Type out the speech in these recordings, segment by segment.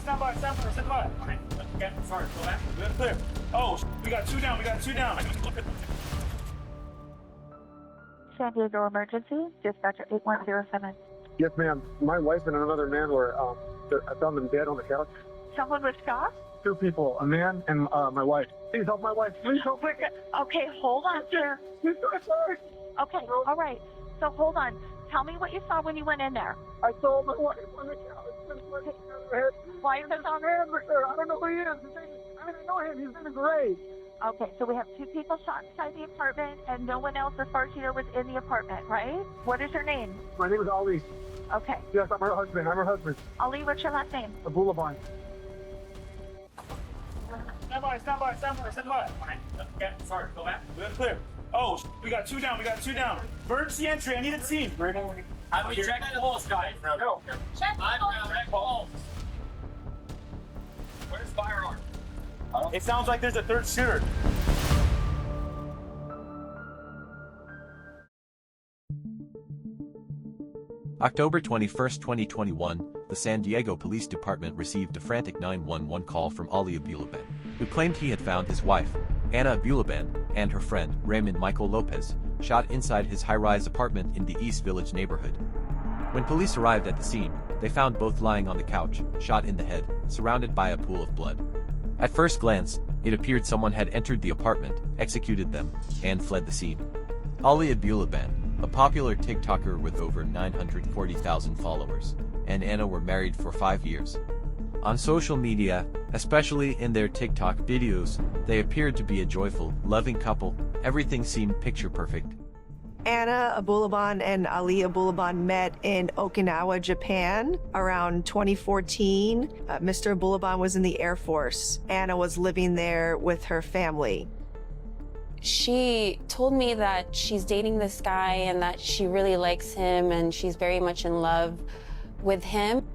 stand by. Okay, sorry, go back. Good, clear. Oh, we got two down. San Diego emergency, dispatcher 8107. Yes, ma'am. My wife and another man were, I found them dead on the couch. Someone was shot? Two people, a man and my wife. Please help my wife. Please help me. Okay, hold on, sir. I'm sorry. Okay, all right. So hold on. Tell me what you saw when you went in there. I saw my wife on the couch. Why is it on her? I don't know who he is. I know him. He's in the grave. Okay, so we have two people shot inside the apartment, and no one else, as far as you know, was in the apartment, right? What is your name? My name is Ali. Okay. Yes, I'm her husband. Ali, what's your last name? Abulaban. Stand by. Okay, sorry, go back. Good, clear. Oh, we got two down. Emergency entry. I need a team. How do we check balls, guys? No. Check balls. Where's firearm? It sounds like there's a third shooter. October 21st, 2021, the San Diego Police Department received a frantic 911 call from Ali Abulaban, who claimed he had found his wife, Ana Abulaban, and her friend, Raymond Michael Lopez, shot inside his high-rise apartment in the East Village neighborhood. When police arrived at the scene, they found both lying on the couch, shot in the head, surrounded by a pool of blood. At first glance, it appeared someone had entered the apartment, executed them, and fled the scene. Ali Abulaban, a popular TikToker with over 940,000 followers, and Ana were married for 5 years. On social media, especially in their TikTok videos, they appeared to be a joyful, loving couple. Everything seemed picture perfect. Ana Abulaban and Ali Abulaban met in Okinawa, Japan around 2014. Mr. Abulaban was in the Air Force. Ana was living there with her family. She told me that she's dating this guy and that she really likes him and she's very much in love with him.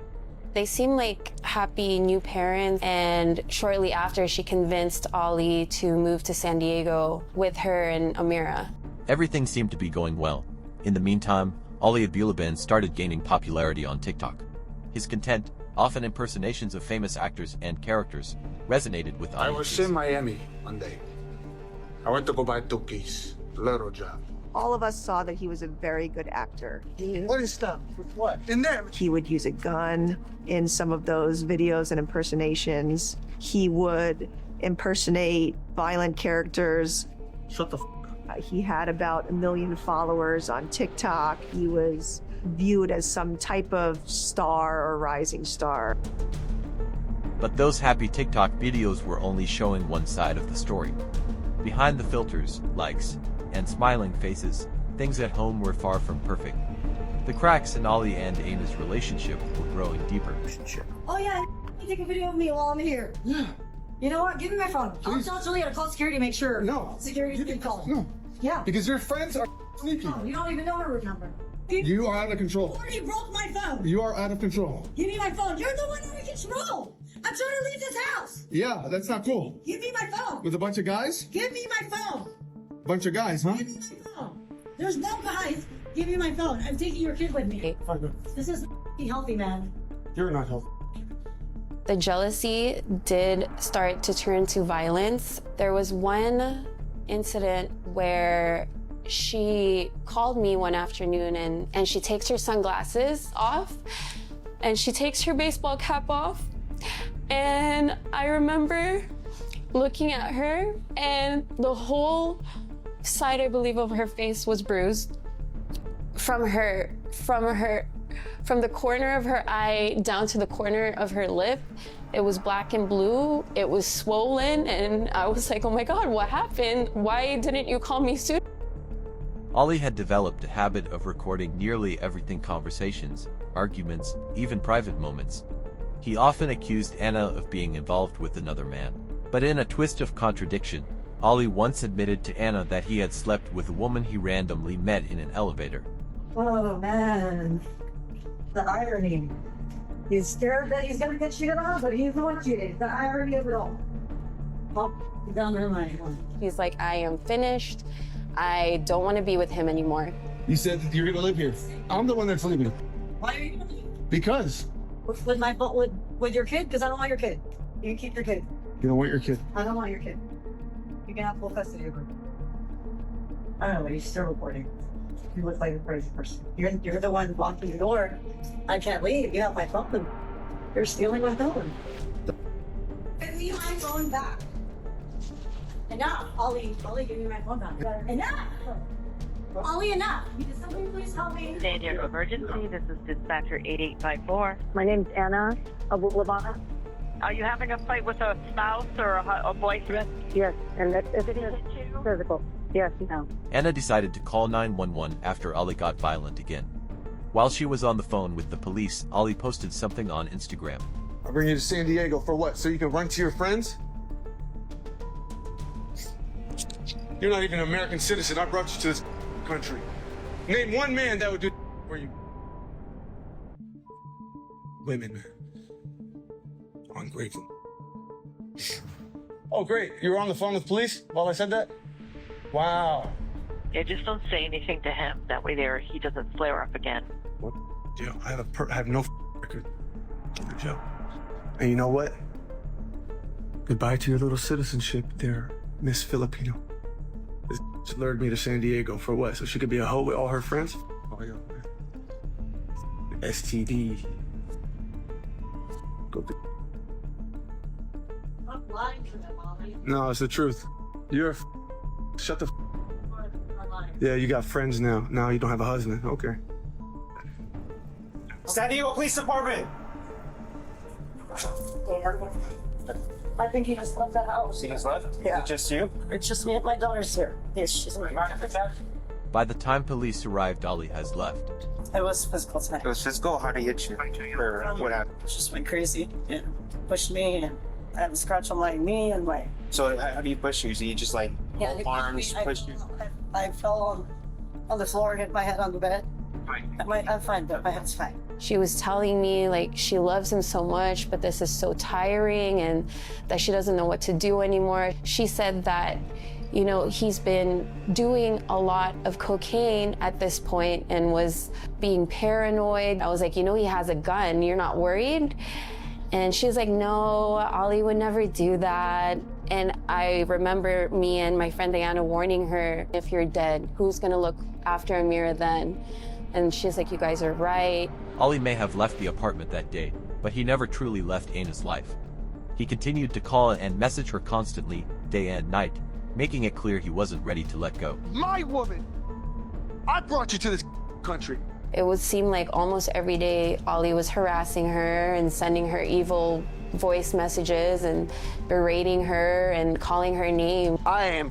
They seem like happy new parents, and shortly after she convinced Ali to move to San Diego with her and Amira. Everything seemed to be going well. In the meantime, Ali Abulaban started gaining popularity on TikTok. His content, often impersonations of famous actors and characters, resonated with I audiences. was in Miami one day. I went to go buy 2 keys. Little job. All of us saw that he was a very good actor. What is stuff? With what? In there. He would use a gun in some of those videos and impersonations. He would impersonate violent characters. Shut the f***. He had about 1 million followers on TikTok. He was viewed as some type of star or rising star. But those happy TikTok videos were only showing one side of the story. Behind the filters, likes, and smiling faces, things at home were far from perfect. The cracks in Ali and Ana's relationship were growing deeper. Oh yeah, you take a video of me while I'm here. Yeah. You know what? Give me my phone. Please. I'll tell Julia to call security, make sure. No. Security can call. No. Yeah. Because your friends are sneaky. No, you don't even know my room number. You are out of control. already broke my phone. You are out of control. Give me my phone. You're the one out of control. I'm trying to leave this house. Yeah, that's not cool. Give me my phone. With a bunch of guys? Give me my phone. Bunch of guys, huh? Give me my phone. There's no guys. Give me my phone. I'm taking your kid with me. Fine. This is healthy, man. You're not healthy. The jealousy did start to turn to violence. There was one incident where she called me one afternoon and she takes her sunglasses off and she takes her baseball cap off. And I remember looking at her and the whole side, I believe, of her face was bruised. From the corner of her eye down to the corner of her lip, it was black and blue, it was swollen, and I was like, oh my God, what happened? Why didn't you call me sooner? Ali had developed a habit of recording nearly everything: conversations, arguments, even private moments. He often accused Ana of being involved with another man. But in a twist of contradiction, Ali once admitted to Ana that he had slept with a woman he randomly met in an elevator. Oh man, the irony. He's scared that he's gonna get cheated on, but he's the one cheating. The irony of it all. Oh, down her mind. He's like, I am finished. I don't want to be with him anymore. You said that you're gonna live here. I'm the one that's leaving. Why are you gonna leave? Because With my with your kid? Because I don't want your kid. You can keep your kid. You don't want your kid? I don't want your kid. You can have full custody of her. I don't know, but he's still reporting. You look like a crazy person. You're the one locking the door. I can't leave. You have my phone. You're stealing my phone. Give me my phone back. Enough. Ollie, give me my phone back. Enough. Ollie, enough. Can somebody please help me? San Diego Emergency, this is dispatcher 8854. My name's Ana Abulaban. Are you having a fight with a spouse or a boyfriend? Yes, and it's Did he hit you? physical. Yes, no. Anna decided to call 911 after Ali got violent again. While she was on the phone with the police, Ali posted something on Instagram. I bring you to San Diego for what? So you can run to your friends? You're not even an American citizen. I brought you to this country. Name one man that would do for you. Women, man. Ungrateful. Oh, great. You were on the phone with police while I said that? Wow. Yeah, just don't say anything to him. That way he doesn't flare up again. What? Yeah, I have no record. Joe. And you know what? Goodbye to your little citizenship there, Miss Filipino. This lured me to San Diego for what? So she could be a hoe with all her friends? Oh, yeah. STD. Go to... I'm lying to them, Ollie. No, it's the truth. You're shut the I'm lying. Yeah, you got friends now. Now you don't have a husband. Okay. San Diego Police Department. I think he just left the house. He just left? Yeah. Is it just you? It's just me and my daughter's here. Yes, she's in my By the time police arrived, Ali has left. It was physical tonight. It was physical? How did he hit you? Or what happened? It just went crazy. It pushed me and I have a scratch on my knee and my... So how do you push you? So you just like he arms push you? I fell on the floor, hit my head on the bed. I'm fine though, my head's fine. She was telling me like she loves him so much, but this is so tiring and that she doesn't know what to do anymore. She said that, you know, he's been doing a lot of cocaine at this point and was being paranoid. I was like, you know, he has a gun, you're not worried? And she was like, no, Ali would never do that. And I remember me and my friend Diana warning her, if you're dead, who's gonna look after Amira then? And she's like, you guys are right. Ali may have left the apartment that day, but he never truly left Ana's life. He continued to call and message her constantly, day and night, making it clear he wasn't ready to let go. My woman! I brought you to this country. It would seem like almost every day Ali was harassing her and sending her evil voice messages and berating her and calling her name. I am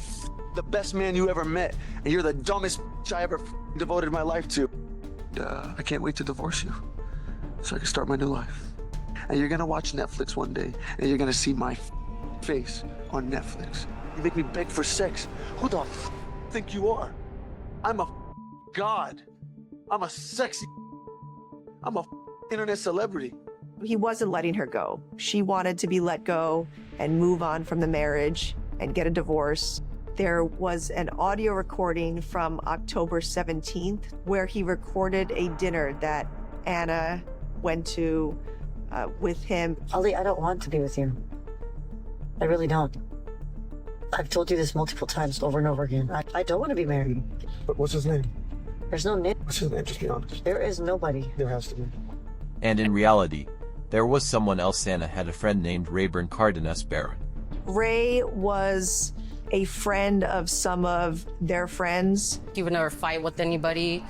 the best man you ever met, and you're the dumbest I ever devoted my life to. I can't wait to divorce you so I can start my new life. And you're gonna watch Netflix one day, and you're gonna see my face on Netflix. You make me beg for sex. Who the think you are? I'm a god. I'm a sexy. I'm a internet celebrity. He wasn't letting her go. She wanted to be let go and move on from the marriage and get a divorce. There was an audio recording from October 17th where he recorded a dinner that Ana went to with him. Ali, I don't want to be with you. I really don't. I've told you this multiple times over and over again. I don't want to be married. But what's his name? There's no name. What's his name? Just be honest. There is nobody. There has to be. And in reality, there was someone else. Ana had a friend named Rayburn Cardenas Barron. Ray was a friend of some of their friends. He would never fight with anybody.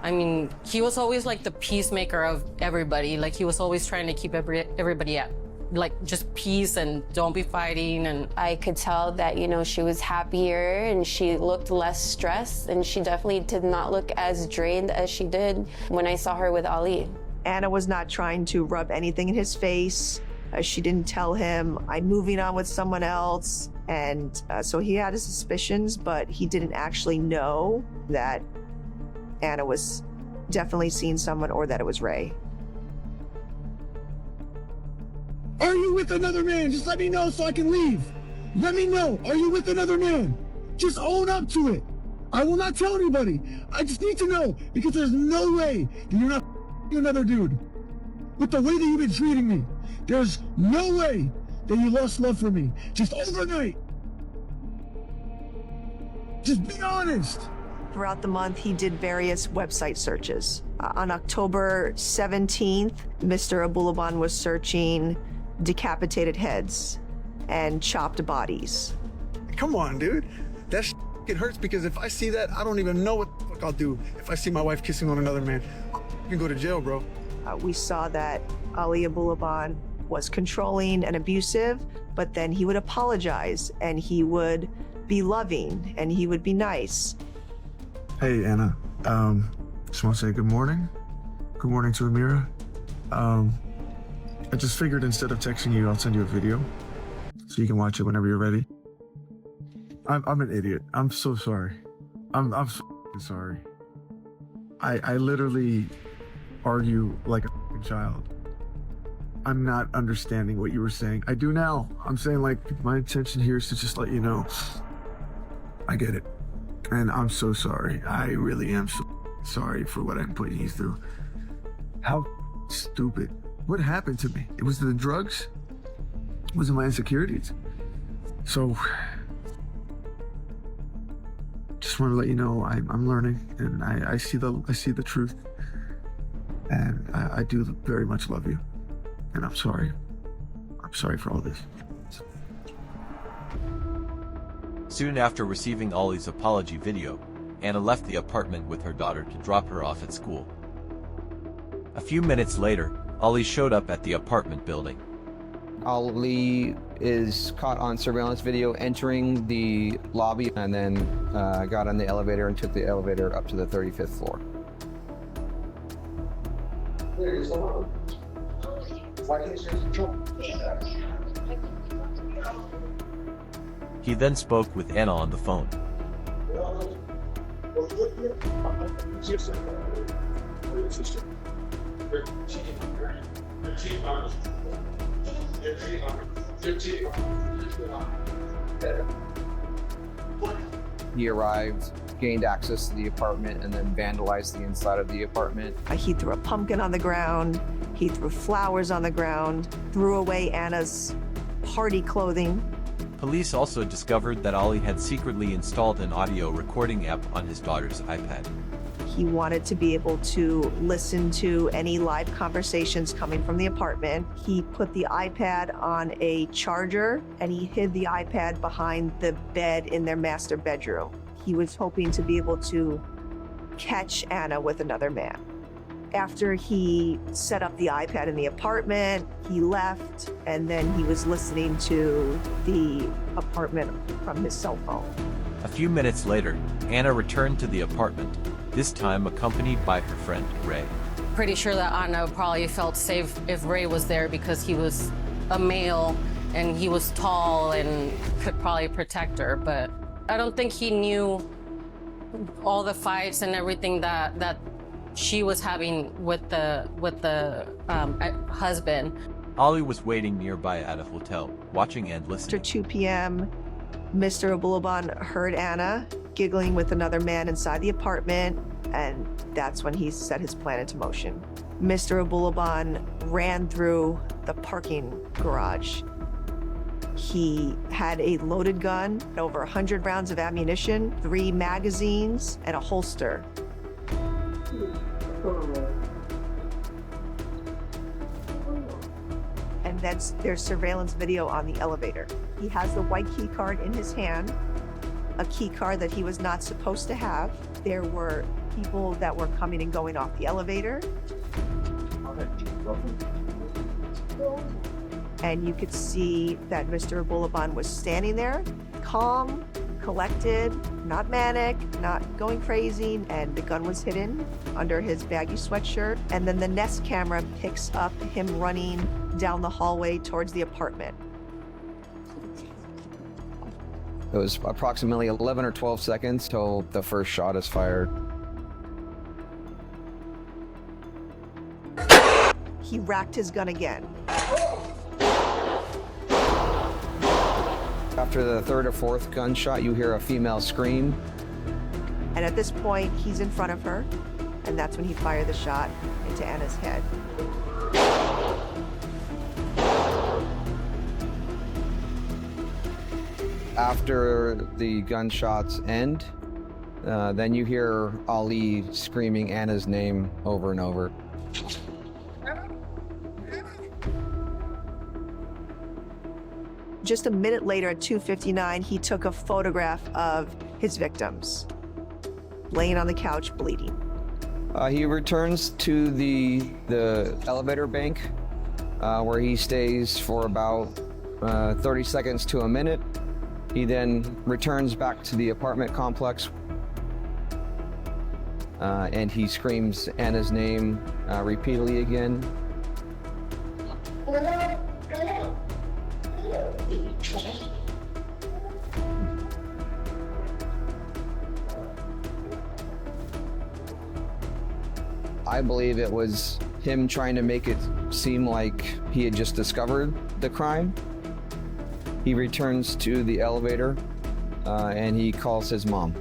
I mean, he was always like the peacemaker of everybody. Like he was always trying to keep everybody at like just peace and don't be fighting. And I could tell that, you know, she was happier and she looked less stressed and she definitely did not look as drained as she did when I saw her with Ali. Ana was not trying to rub anything in his face. She didn't tell him, I'm moving on with someone else. And so he had his suspicions, but he didn't actually know that Ana was definitely seeing someone or that it was Ray. Are you with another man? Just let me know so I can leave. Let me know. Are you with another man? Just own up to it. I will not tell anybody. I just need to know because there's no way that you're not another dude. with the way that you've been treating me. There's no way that you lost love for me. Just overnight. Just be honest. Throughout the month, he did various website searches. On October 17th, Mr. Abulaban was searching decapitated heads and chopped bodies. Come on, dude. That it hurts because if I see that, I don't even know what the fuck I'll do if I see my wife kissing on another man. You can go to jail, bro. We saw that Ali Abulaban was controlling and abusive, but then he would apologize and he would be loving and he would be nice. Hey, Anna. Just want to say good morning. Good morning to Amira. I just figured instead of texting you, I'll send you a video so you can watch it whenever you're ready. I'm an idiot. I'm so sorry. I'm sorry. I literally argue like a child. I'm not understanding what you were saying. I do now. I'm saying, like, my intention here is to just let you know. I get it. And I'm so sorry. I really am so sorry for what I'm putting you through. How stupid. What happened to me? It was the drugs? Was it my insecurities? So, just want to let you know I'm learning, and I see the truth, and I do very much love you, and I'm sorry. I'm sorry for all this. Soon after receiving Ali's apology video, Ana left the apartment with her daughter to drop her off at school. A few minutes later, Ali showed up at the apartment building. Ali is caught on surveillance video entering the lobby and then got on the elevator and took the elevator up to the 35th floor. He then spoke with Ana on the phone. He arrived, gained access to the apartment, and then vandalized the inside of the apartment. He threw a pumpkin on the ground. He threw flowers on the ground, threw away Anna's party clothing. Police also discovered that Ali had secretly installed an audio recording app on his daughter's iPad. He wanted to be able to listen to any live conversations coming from the apartment. He put the iPad on a charger and he hid the iPad behind the bed in their master bedroom. He was hoping to be able to catch Ana with another man. After he set up the iPad in the apartment, he left, and then he was listening to the apartment from his cell phone. A few minutes later, Ana returned to the apartment, this time accompanied by her friend, Ray. Pretty sure that Ana probably felt safe if Ray was there because he was a male and he was tall and could probably protect her, but I don't think he knew all the fights and everything that she was having with the husband. Ali was waiting nearby at a hotel, watching and listening. After 2 p.m., Mr. Abulaban heard Ana giggling with another man inside the apartment, and that's when he set his plan into motion. Mr. Abulaban ran through the parking garage. He had a loaded gun, over 100 rounds of ammunition, 3 magazines, and a holster. And then there's surveillance video on the elevator. He has the white key card in his hand, a key card that he was not supposed to have. There were people that were coming and going off the elevator. And you could see that Mr. Abulaban was standing there, calm, collected, not manic, not going crazy, and the gun was hidden under his baggy sweatshirt. And then the Nest camera picks up him running down the hallway towards the apartment. It was approximately 11 or 12 seconds till the first shot is fired. He racked his gun again. After the third or fourth gunshot, you hear a female scream. And at this point, he's in front of her, and that's when he fired the shot into Ana's head. After the gunshots end, then you hear Ali screaming Anna's name over and over. Just a minute later at 2:59, he took a photograph of his victims, laying on the couch bleeding. He returns to the elevator bank, where he stays for about 30 seconds to a minute. He then returns back to the apartment complex, and he screams Anna's name repeatedly again. I believe it was him trying to make it seem like he had just discovered the crime. He returns to the elevator and he calls his mom.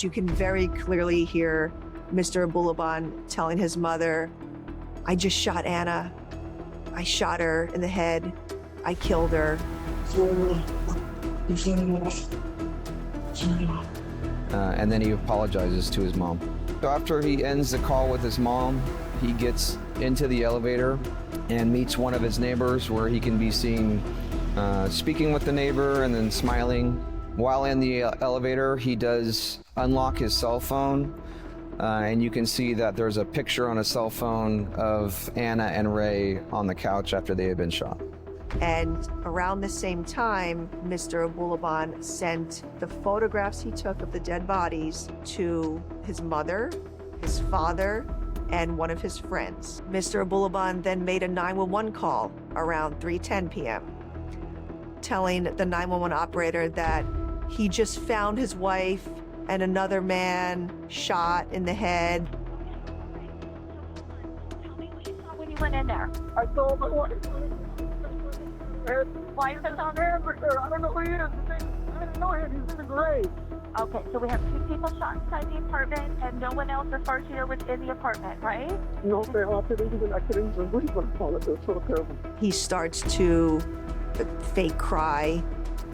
You can very clearly hear Mr. Abulaban telling his mother, "I just shot Anna. I shot her in the head. I killed her." And then he apologizes to his mom. So after he ends the call with his mom, he gets into the elevator and meets one of his neighbors, where he can be seen speaking with the neighbor and then smiling. While in the elevator, he does unlock his cell phone, and you can see that there's a picture on a cell phone of Anna and Ray on the couch after they had been shot. And around the same time, Mr. Abulaban sent the photographs he took of the dead bodies to his mother, his father, and one of his friends. Mr. Abulaban then made a 911 call around 3:10 p.m., telling the 911 operator that he just found his wife and another man shot in the head. Tell me what you saw when you went in there. I saw my wife. Why is it on Hamburger. I don't know who he is. I didn't know him. He's in the grave. Okay, so we have 2 people shot inside the apartment, and no one else referred to was in the apartment, right? No, I couldn't even breathe when I saw it. It was so terrible. He starts to fake cry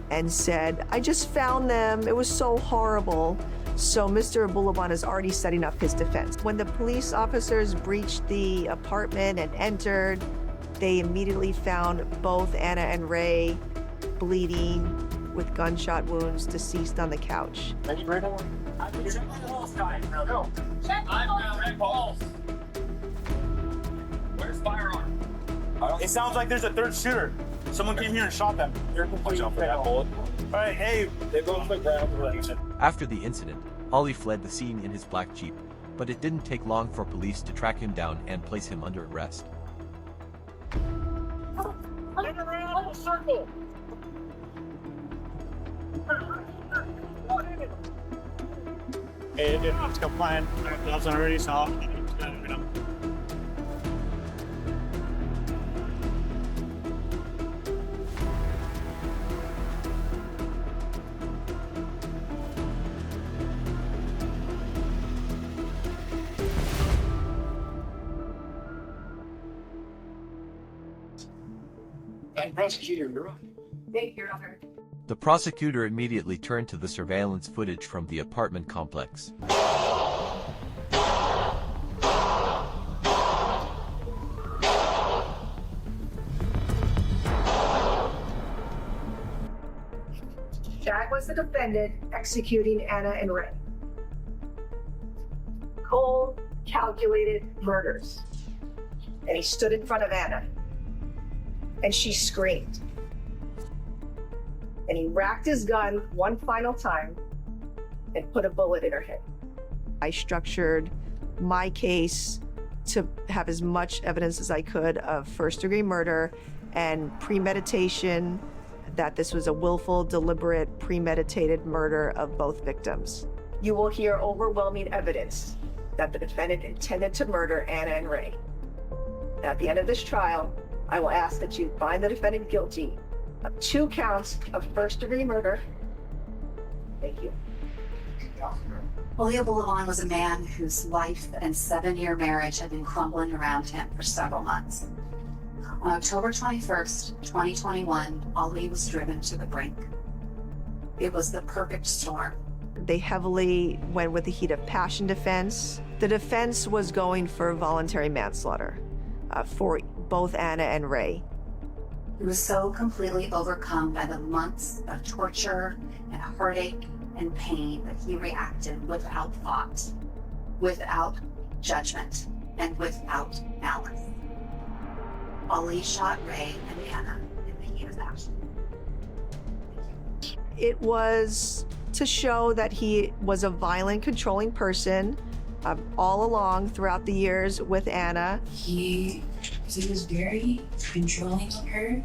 and said, "I just found them. It was so horrible." So Mr. Abulaban is already setting up his defense. When the police officers breached the apartment and entered, they immediately found both Anna and Ray bleeding with gunshot wounds, deceased on the couch. Check the pulse, guys. Go. Check the pulse. Where's firearm? It sounds like there's a third shooter. Someone came here and shot them. Watch out for that bullet. All right, hey, they both put ground. After the incident, Ali fled the scene in his black Jeep, but it didn't take long for police to track him down and place him under arrest. Hey, it's compliant. Gloves already, so Prosecutor, you're up. Thank you, Your Honor. The prosecutor immediately turned to the surveillance footage from the apartment complex. Jack was the defendant executing Anna and Ray. Cold, calculated murders. And he stood in front of Anna. And she screamed. And he racked his gun one final time and put a bullet in her head. I structured my case to have as much evidence as I could of first-degree murder and premeditation, that this was a willful, deliberate, premeditated murder of both victims. You will hear overwhelming evidence that the defendant intended to murder Anna and Ray. At the end of this trial, I will ask that you find the defendant guilty 2 counts of first-degree murder. Thank you. Ali Abulaban was a man whose life and 7-year marriage had been crumbling around him for several months. On October 21st, 2021, Ali was driven to the brink. It was the perfect storm. They heavily went with the heat of passion defense. The defense was going for voluntary manslaughter for both Ana and Ray. He was so completely overcome by the months of torture and heartache and pain that he reacted without thought, without judgment, and without malice. Ali shot Ray and Ana in the heat of action. It was to show that he was a violent, controlling person all along throughout the years with Ana. He was very controlling of her.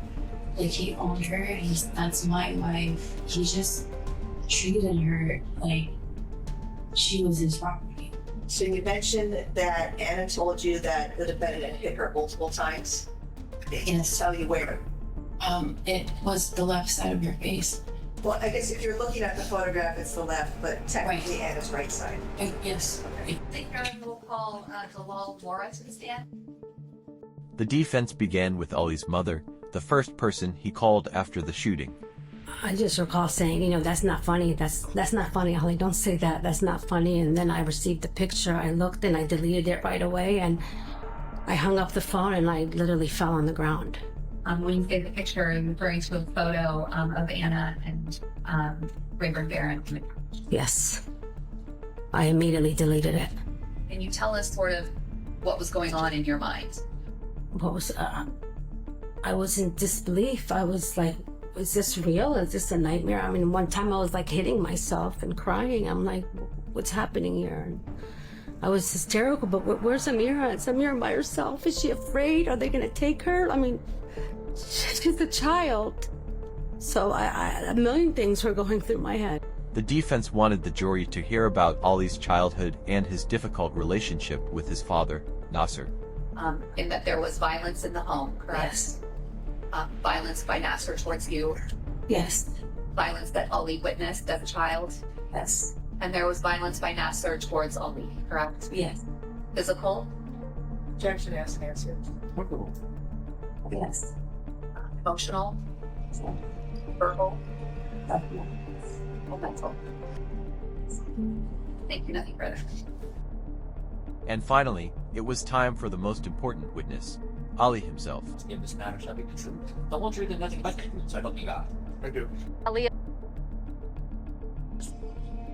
Like, he owned her. That's my wife. He just treated her like she was his property. So you mentioned that Ana told you that the defendant had hit her multiple times. Yes. Tell you where? It was the left side of her face. Well, I guess if you're looking at the photograph, it's the left, but technically Ana's right side. Yes. I think we'll call Dalal Mora to the stand. The defense began with Ali's mother, the first person he called after the shooting. I just recall saying, you know, that's not funny. That's not funny, Ali. Don't say that. That's not funny. And then I received the picture. I looked and I deleted it right away. And I hung up the phone and I literally fell on the ground. When you say the picture, you're referring to a photo of Ana and Rayburn Barron. Yes. I immediately deleted it. Can you tell us sort of what was going on in your mind? I was in disbelief. I was like, is this real? Is this a nightmare? I mean, one time I was like hitting myself and crying. I'm like, what's happening here? And I was hysterical, but where's Amira? Is Amira by herself? Is she afraid? Are they gonna take her? I mean, she's a child. So a million things were going through my head. The defense wanted the jury to hear about Ali's childhood and his difficult relationship with his father, Nasser. In that there was violence in the home, correct? Yes. Violence by Nasser towards you. Yes. Violence that Ali witnessed as a child. Yes. And there was violence by Nasser towards Ali, correct? Yes. Physical? Objection asked and answered. Yes. Emotional? Verbal? Or mental? Thank you, nothing further. And finally, it was time for the most important witness, Ali himself. In this matter shall be the truth, the whole truth and nothing but the truth. So help me God. I do. Ali,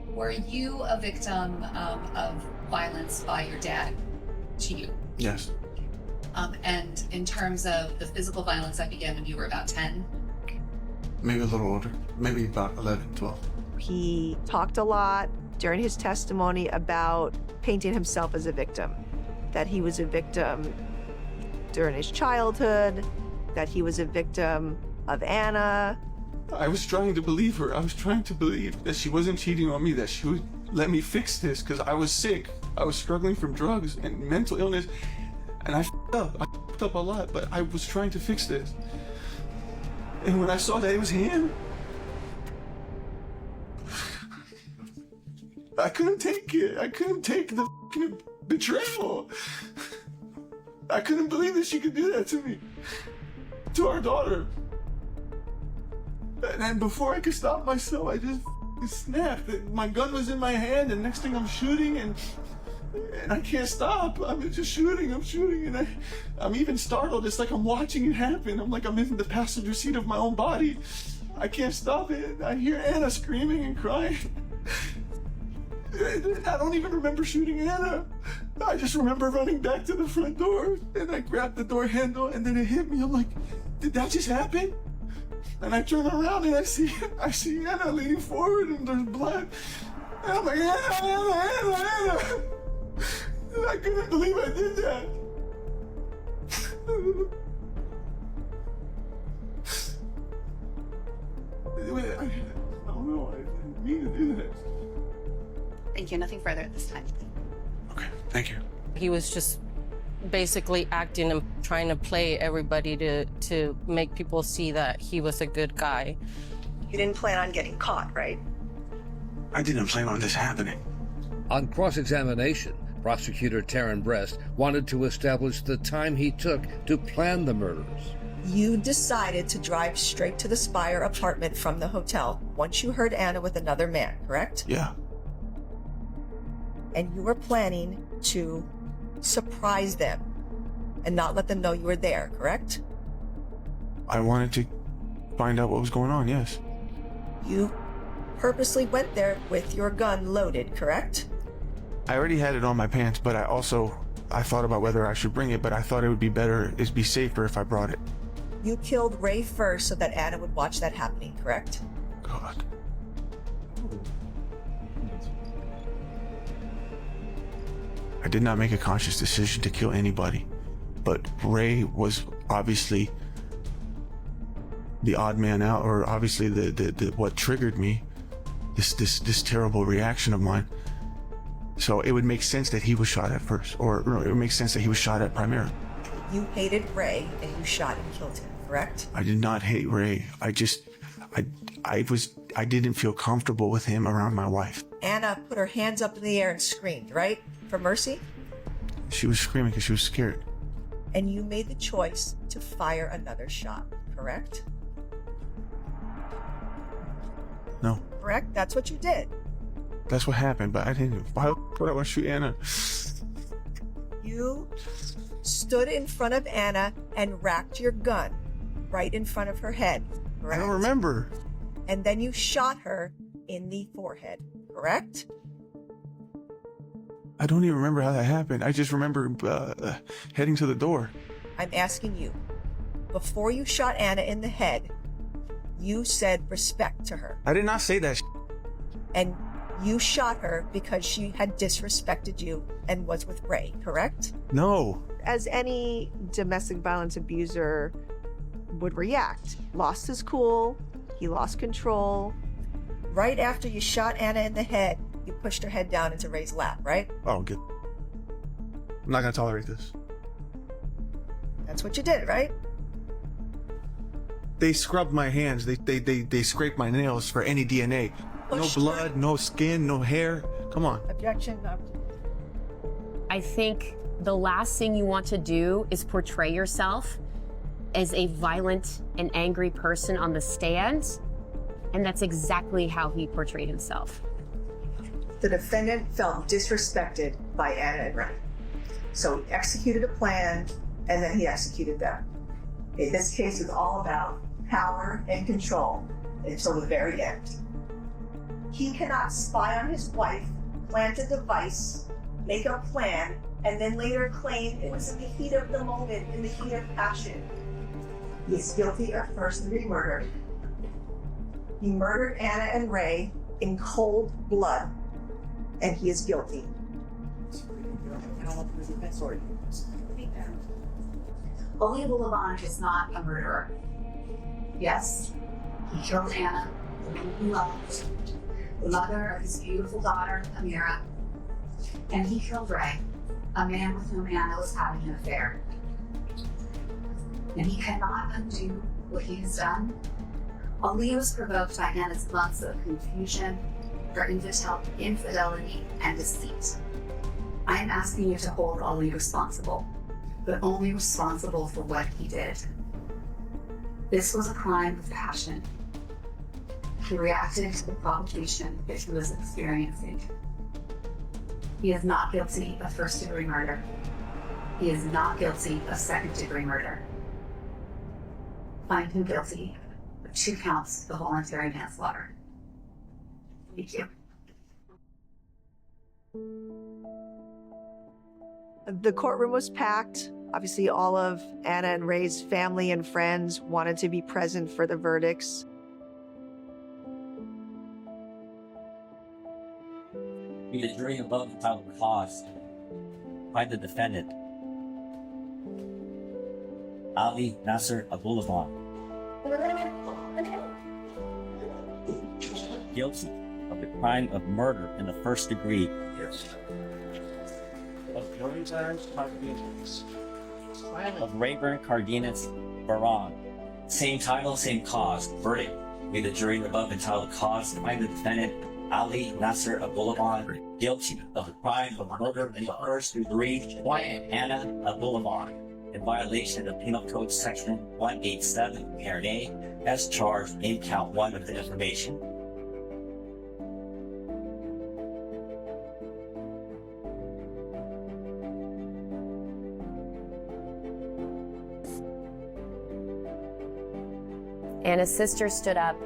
were you a victim of violence by your dad to you? Yes. And in terms of the physical violence that began when you were about 10? Maybe a little older. Maybe about 11, 12. He talked a lot during his testimony about painting himself as a victim, that he was a victim during his childhood, that he was a victim of Ana. I was trying to believe her. I was trying to believe that she wasn't cheating on me, that she would let me fix this because I was sick. I was struggling from drugs and mental illness, and I f***ed up. I f***ed up a lot, but I was trying to fix this. And when I saw that it was him, I couldn't take it. I couldn't take the f***ing betrayal. I couldn't believe that she could do that to me, to our daughter. And then before I could stop myself, I just snapped. My gun was in my hand, and next thing I'm shooting, and I can't stop. I'm just shooting, and I'm even startled. It's like I'm watching it happen. I'm like I'm in the passenger seat of my own body. I can't stop it. I hear Ana screaming and crying. I don't even remember shooting Ana. I just remember running back to the front door, and I grabbed the door handle, and then it hit me. I'm like, did that just happen? And I turn around and I see Ana leaning forward, and there's blood. And I'm like, Ana. And I couldn't believe I did that. I don't know. I didn't mean to do that. Thank you, nothing further at this time. Okay, thank you. He was just basically acting and trying to play everybody to make people see that he was a good guy. You didn't plan on getting caught, right? I didn't plan on this happening. On cross-examination, prosecutor Taryn Brest wanted to establish the time he took to plan the murders. You decided to drive straight to the Spire apartment from the hotel once you heard Ana with another man, correct? Yeah. And you were planning to surprise them and not let them know you were there, correct? I wanted to find out what was going on, yes. You purposely went there with your gun loaded, correct? I already had it on my pants, but I thought about whether I should bring it, but I thought it would be be safer if I brought it. You killed Ray first so that Ana would watch that happening, correct? God. I did not make a conscious decision to kill anybody, but Ray was obviously the odd man out, or obviously the what triggered me, this terrible reaction of mine. So it would make sense that he was shot at first, or it would make sense that he was shot at primarily. You hated Ray and you shot and killed him, correct? I did not hate Ray. I didn't feel comfortable with him around my wife. Ana put her hands up in the air and screamed, right? For mercy? She was screaming because she was scared. And you made the choice to fire another shot, correct? No. Correct? That's what you did. That's what happened, but I didn't. Why would I want to shoot Ana? You stood in front of Ana and racked your gun right in front of her head, correct? I don't remember. And then you shot her in the forehead, correct? I don't even remember how that happened. I just remember heading to the door. I'm asking you, before you shot Ana in the head, you said respect to her. I did not say that. And you shot her because she had disrespected you and was with Ray, correct? No. As any domestic violence abuser would react, lost his cool, he lost control. Right after you shot Ana in the head, you pushed her head down into Ray's lap, right? Oh, good. I'm not gonna tolerate this. That's what you did, right? They scrubbed my hands. They scraped my nails for any DNA. No blood, no skin, no hair. Come on. Objection. I think the last thing you want to do is portray yourself as a violent and angry person on the stand. And that's exactly how he portrayed himself. The defendant felt disrespected by Ana and Ray. So he executed a plan and then he executed them. Okay, this case is all about power and control until the very end. He cannot spy on his wife, plant a device, make a plan, and then later claim it was in the heat of the moment, in the heat of passion. He is guilty of first-degree murder. He murdered Ana and Ray in cold blood, and he is guilty. Ana Abulaban is not a murderer. Yes, he killed Ana, the woman he loved, the mother of his beautiful daughter, Amira, and he killed Ray, a man with whom Ana was having an affair. And he cannot undo what he has done. Aaliyah was provoked by Ana's months of confusion, her infidelity, and deceit. I am asking you to hold Aaliyah responsible, but only responsible for what he did. This was a crime of passion. He reacted to the provocation that he was experiencing. He is not guilty of first-degree murder. He is not guilty of second-degree murder. Find him guilty of 2 counts of voluntary manslaughter. Thank you. The courtroom was packed. Obviously, all of Ana and Ray's family and friends wanted to be present for the verdicts. The jury above the time of cause find the defendant, Ali Nasser Abulaban, guilty of the crime of murder in the first degree, of of Rayburn Cardenas Barron. Same title, same cause. Verdict. May the jury above entitled cause find the defendant Ali Nasser Abulaban guilty of the crime of murder in the first degree and Ana Abulaban in violation of Penal Code Section 187 paranoia as charged in count 1 of the information. Anna's sister stood up.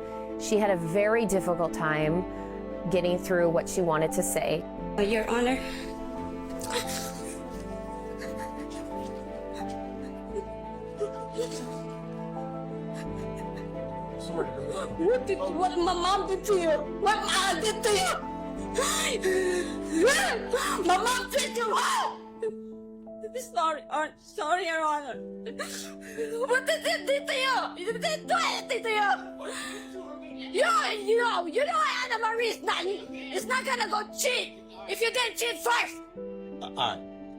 She had a very difficult time getting through what she wanted to say. Your Honor, what my mom did to you? What I did to you? My mom did you what? Sorry, Your Honor. What did they do to you? You didn't do anything to you. You know Anna Marie is not gonna go cheat if you didn't cheat first.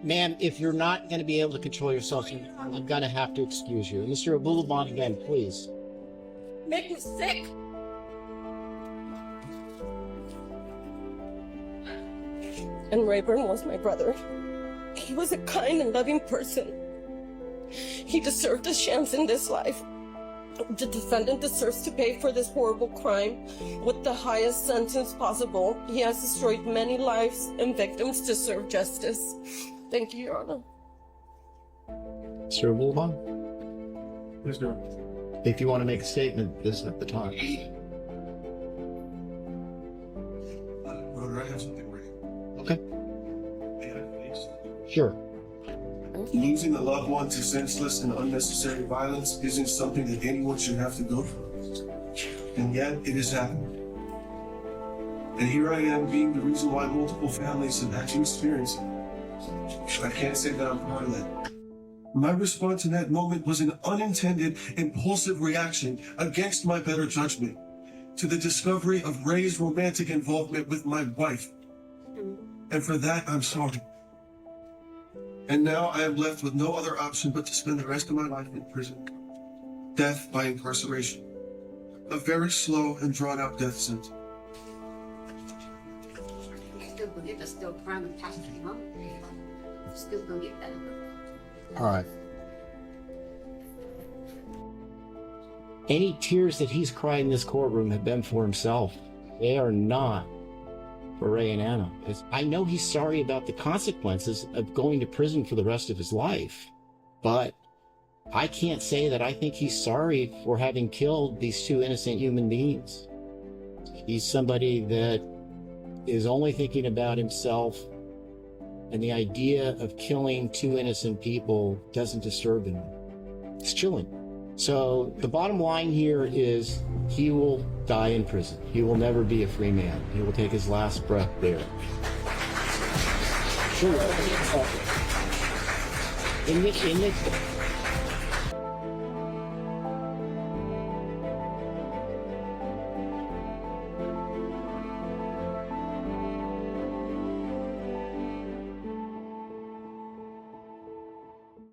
Ma'am, if you're not going to be able to control yourself, I'm going to have to excuse you. Mr. Abulaban, again, please. Make me sick. And Rayburn was my brother. He was a kind and loving person. He deserved a chance in this life. The defendant deserves to pay for this horrible crime with the highest sentence possible. He has destroyed many lives, and victims deserve justice. Thank you, Your Honor. Mr. Abulaban? Please do. If you want to make a statement, this is at the time. Brother, I have something ready. Okay. May I, please? Sure. Losing a loved one to senseless and unnecessary violence isn't something that anyone should have to go through. And yet, it has happened. And here I am being the reason why multiple families have had to experience it. I can't say that I'm proud of that. My response in that moment was an unintended, impulsive reaction against my better judgment to the discovery of Ray's romantic involvement with my wife. And for that, I'm sorry. And now I am left with no other option but to spend the rest of my life in prison. Death by incarceration. A very slow and drawn-out death sentence. All right. Any tears that he's cried in this courtroom have been for himself. They are not for Ray and Anna. I know he's sorry about the consequences of going to prison for the rest of his life, but I can't say that I think he's sorry for having killed these two innocent human beings. He's somebody that is only thinking about himself, and the idea of killing two innocent people doesn't disturb him. It's chilling. So the bottom line here is he will die in prison. He will never be a free man. He will take his last breath there. Sure. In this